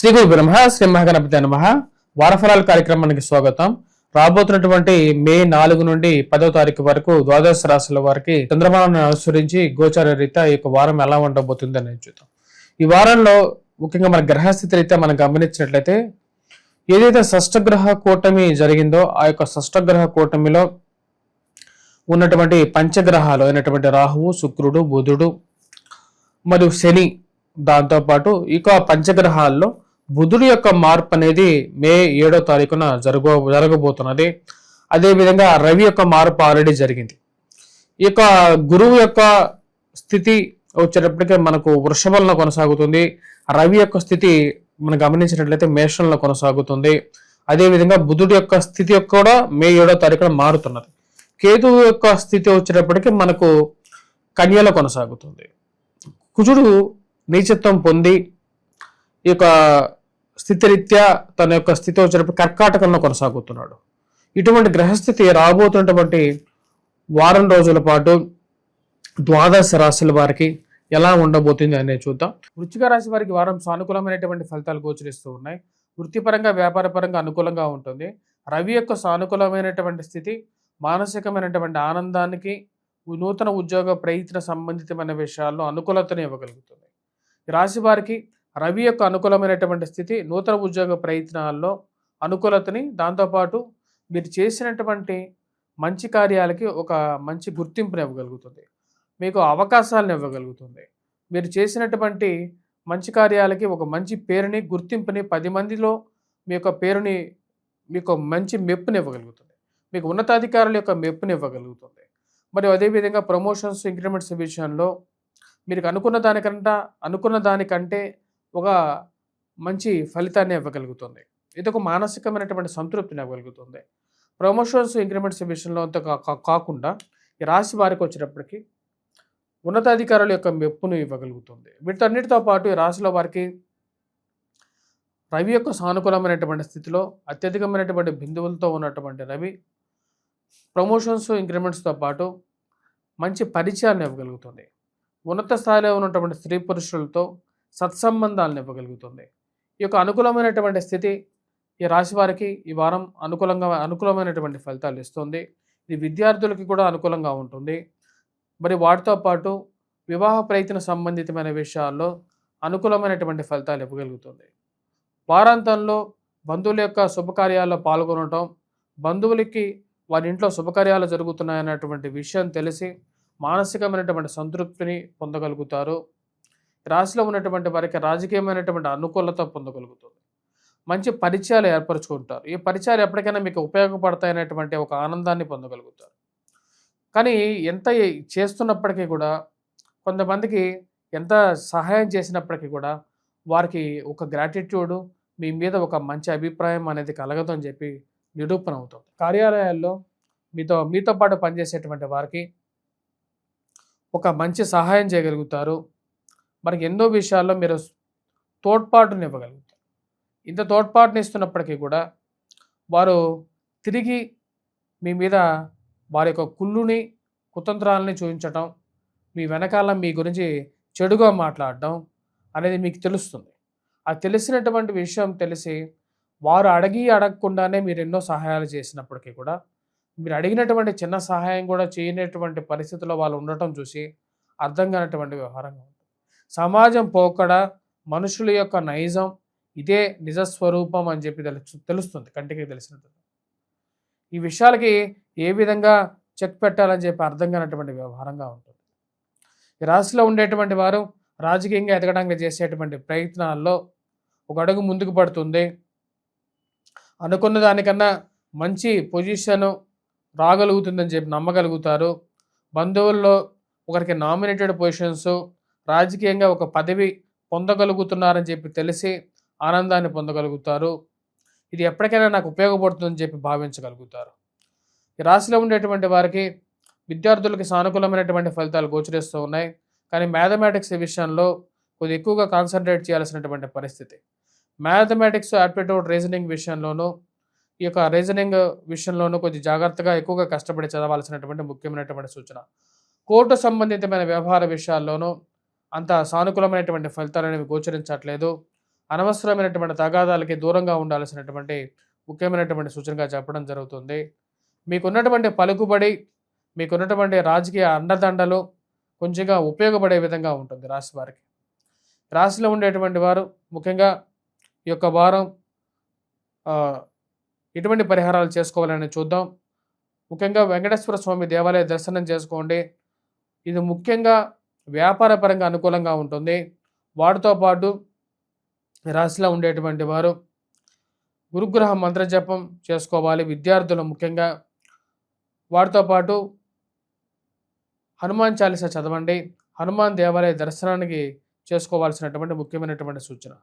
శ్రీ గురు బ్రహ్మ శ్రీ మహాగణపతి నమః. వారఫలాల కార్యక్రమానికి స్వాగతం. రాబోతున్నటువంటి మే 4 నుండి 10వ తారీఖు వరకు ద్వాదశ రాశుల వారికి చంద్రమానాన్ని అనుసరించి గోచార రీత్యా ఈ వారం ఎలా ఉండబోతుంది అనేది చూద్దాం. ఈ వారంలో ముఖ్యంగా మన గ్రహస్థితి రీత్యా మనం గమనించినట్లయితే ఏదైతే షష్టగ్రహ కూటమి జరిగిందో ఆ యొక్క షష్టగ్రహ కూటమిలో ఉన్నటువంటి పంచగ్రహాలు అయినటువంటి రాహువు, శుక్రుడు, బుధుడు మరియు శని, దాంతోపాటు ఇక పంచగ్రహాల్లో బుధుడి యొక్క మార్పు అనేది మే 7వ తారీఖున జరగబోతున్నది. అదేవిధంగా రవి యొక్క మార్పు ఆల్రెడీ జరిగింది. ఈ యొక్క గురువు యొక్క స్థితి వచ్చేటప్పటికే మనకు వృషభంలో కొనసాగుతుంది. రవి యొక్క స్థితి మనం గమనించినట్లయితే మేషంలో కొనసాగుతుంది. అదేవిధంగా బుధుడి యొక్క స్థితి కూడా మే 7వ తారీఖున మారుతున్నది. కేతువు యొక్క స్థితి వచ్చేటప్పటికి మనకు కన్యలో కొనసాగుతుంది. కుజుడు నీచత్వం పొంది ఈ యొక్క స్థితిరీత్యా తన యొక్క స్థితి వచ్చేటప్పుడు కర్కాటకంలో కొనసాగుతున్నాడు. ఇటువంటి గ్రహస్థితి రాబోతున్నటువంటి వారం రోజుల పాటు ద్వాదశ రాశుల వారికి ఎలా ఉండబోతుంది అనేది చూద్దాం. వృశ్చిక రాశి వారికి వారం సానుకూలమైనటువంటి ఫలితాలు గోచరిస్తూ ఉన్నాయి. వృత్తిపరంగా, వ్యాపారపరంగా అనుకూలంగా ఉంటుంది. రవి యొక్క సానుకూలమైనటువంటి స్థితి మానసికమైనటువంటి ఆనందానికి, నూతన ఉద్యోగ ప్రయత్న సంబంధితమైన విషయాల్లో అనుకూలతను ఇవ్వగలుగుతుంది. ఈ రాశి వారికి రవి యొక్క అనుకూలమైనటువంటి స్థితి నూతన ఉద్యోగ ప్రయత్నాల్లో అనుకూలతని, దాంతోపాటు మీరు చేసినటువంటి మంచి కార్యాలకి ఒక మంచి గుర్తింపుని ఇవ్వగలుగుతుంది. మీకు అవకాశాలను ఇవ్వగలుగుతుంది. మీరు చేసినటువంటి మంచి కార్యాలకి ఒక మంచి పేరుని, గుర్తింపుని, 10 మందిలో మీ యొక్క పేరుని, మీకు మంచి మెప్పుని ఇవ్వగలుగుతుంది. మీకు ఉన్నతాధికారుల యొక్క మెప్పుని ఇవ్వగలుగుతుంది. మరియు అదేవిధంగా ప్రమోషన్స్, ఇంక్రిమెంట్స్ విషయంలో మీరు అనుకున్న దానికంటే ఒక మంచి ఫలితాన్ని ఇవ్వగలుగుతుంది. ఇది ఒక మానసికమైనటువంటి సంతృప్తిని ఇవ్వగలుగుతుంది. ప్రమోషన్స్, ఇంక్రిమెంట్స్ విషయంలో అంత కాకుండా ఈ రాశి వారికి వచ్చేటప్పటికి ఉన్నతాధికారుల యొక్క మెప్పును ఇవ్వగలుగుతుంది. వీటన్నిటితో పాటు ఈ రాశిలో వారికి రవి యొక్క సానుకూలమైనటువంటి స్థితిలో అత్యధికమైనటువంటి బిందువులతో ఉన్నటువంటి రవి ప్రమోషన్స్, ఇంక్రిమెంట్స్తో పాటు మంచి పరిచయాన్ని ఇవ్వగలుగుతుంది. ఉన్నత స్థాయిలో ఉన్నటువంటి స్త్రీ పురుషులతో సత్సంబంధాలను ఇవ్వగలుగుతుంది. ఈ యొక్క అనుకూలమైనటువంటి స్థితి ఈ రాశి వారికి ఈ వారం అనుకూలమైనటువంటి ఫలితాలు ఇస్తుంది. ఇది విద్యార్థులకి కూడా అనుకూలంగా ఉంటుంది. మరి వాటితో పాటు వివాహ ప్రయత్న సంబంధితమైన విషయాల్లో అనుకూలమైనటువంటి ఫలితాలు ఇవ్వగలుగుతుంది. వారాంతంలో బంధువుల యొక్క శుభకార్యాల్లో పాల్గొనటం, బంధువులకి వారి ఇంట్లో శుభకార్యాలు జరుగుతున్నాయన్నటువంటి విషయం తెలిసి మానసికమైనటువంటి సంతృప్తిని పొందగలుగుతారు. రాశిలో ఉన్నటువంటి వారికి రాజకీయమైనటువంటి అనుకూలత పొందగలుగుతుంది. మంచి పరిచయాలు ఏర్పరచుకుంటారు. ఈ పరిచయాలు ఎప్పటికైనా మీకు ఉపయోగపడతాయనేటువంటి ఒక ఆనందాన్ని పొందగలుగుతారు. కానీ ఎంత చేస్తున్నప్పటికీ కూడా కొంతమందికి ఎంత సహాయం చేసినప్పటికీ కూడా వారికి ఒక గ్రాటిట్యూడ్, మీ మీద ఒక మంచి అభిప్రాయం అనేది కలగదు అని చెప్పి నిరూపణ అవుతుంది. కార్యాలయాల్లో మీతో పాటు పనిచేసేటువంటి వారికి ఒక మంచి సహాయం చేయగలుగుతారు. మనకి ఎన్నో విషయాల్లో మీరు తోడ్పాటుని ఇవ్వగలుగుతారు. ఇంత తోడ్పాటుని ఇస్తున్నప్పటికీ కూడా వారు తిరిగి మీ మీద వారి యొక్క కుళ్ళుని, కుతంత్రాలని చూపించటం, మీ వెనకాల మీ గురించి చెడుగా మాట్లాడడం అనేది మీకు తెలుస్తుంది. ఆ తెలిసినటువంటి విషయం తెలిసి వారు అడగకుండానే మీరు ఎన్నో సహాయాలు చేసినప్పటికీ కూడా మీరు అడిగినటువంటి చిన్న సహాయం కూడా చేయనటువంటి పరిస్థితుల్లో వాళ్ళు ఉండటం చూసి అర్థం కానటువంటి వ్యవహారంగా ఉంటుంది. సమాజం పోకడ, మనుషుల యొక్క నైజం, ఇదే నిజస్వరూపం అని చెప్పి తెలుస్తుంది, కంటికి తెలిసినట్టు. ఈ విషయాలకి ఏ విధంగా చెక్ పెట్టాలని చెప్పి అర్థం కానటువంటి వ్యవహారంగా ఉంటుంది. ఈ రాశిలో ఉండేటువంటి వారు రాజకీయంగా ఎదగడానికి చేసేటువంటి ప్రయత్నాల్లో ఒక అడుగు ముందుకు పడుతుంది. అనుకున్న దానికన్నా మంచి పొజిషను రాగలుగుతుందని చెప్పి నమ్మగలుగుతారు. బంధువుల్లో ఒకరికి నామినేటెడ్ పొజిషన్స్, రాజకీయంగా ఒక పదవి పొందగలుగుతున్నారని చెప్పి తెలిసి ఆనందాన్ని పొందగలుగుతారు. ఇది ఎప్పటికైనా నాకు ఉపయోగపడుతుందని చెప్పి భావించగలుగుతారు. ఈ రాశిలో ఉండేటువంటి వారికి విద్యార్థులకి సానుకూలమైనటువంటి ఫలితాలు గోచరిస్తూ ఉన్నాయి. కానీ మ్యాథమెటిక్స్ విషయంలో కొద్దిగా ఎక్కువగా కాన్సన్ట్రేట్ చేయాల్సినటువంటి పరిస్థితి. మ్యాథమెటిక్స్, యాప్టిట్యూడ్, రీజనింగ్ విషయంలోనూ ఈ యొక్క రీజనింగ్ విషయంలోనూ కొద్ది జాగ్రత్తగా ఎక్కువగా కష్టపడి చదవాల్సినటువంటి ముఖ్యమైనటువంటి సూచన. కోర్టు సంబంధితమైన వ్యవహార విషయాల్లోనూ అంత సానుకూలమైనటువంటి ఫలితాలు అనేవి గోచరించట్లేదు. అనవసరమైనటువంటి తగాదాలకి దూరంగా ఉండాల్సినటువంటి ముఖ్యమైనటువంటి సూచనగా చెప్పడం జరుగుతుంది. మీకున్నటువంటి పలుకుబడి, మీకున్నటువంటి రాజకీయ అండదండలు కొంచెంగా ఉపయోగపడే విధంగా ఉంటుంది రాశి వారికి. రాశిలో ఉండేటువంటి వారు ముఖ్యంగా ఈ యొక్క వారం ఎటువంటి పరిహారాలు చేసుకోవాలని చూద్దాం. ముఖ్యంగా వెంకటేశ్వర స్వామి దేవాలయ దర్శనం చేసుకోండి. ఇది ముఖ్యంగా వ్యాపార పరంగా అనుకూలంగా ఉంటుంది. వాటితో పాటు రాశిలో ఉండేటువంటి వారు గురుగ్రహ మంత్రజపం చేసుకోవాలి విద్యార్థులు ముఖ్యంగా. వాటితో పాటు హనుమాన్ చాలీసా చదవండి. హనుమాన్ దేవాలయ దర్శనానికి చేసుకోవాల్సినటువంటి ముఖ్యమైనటువంటి సూచన.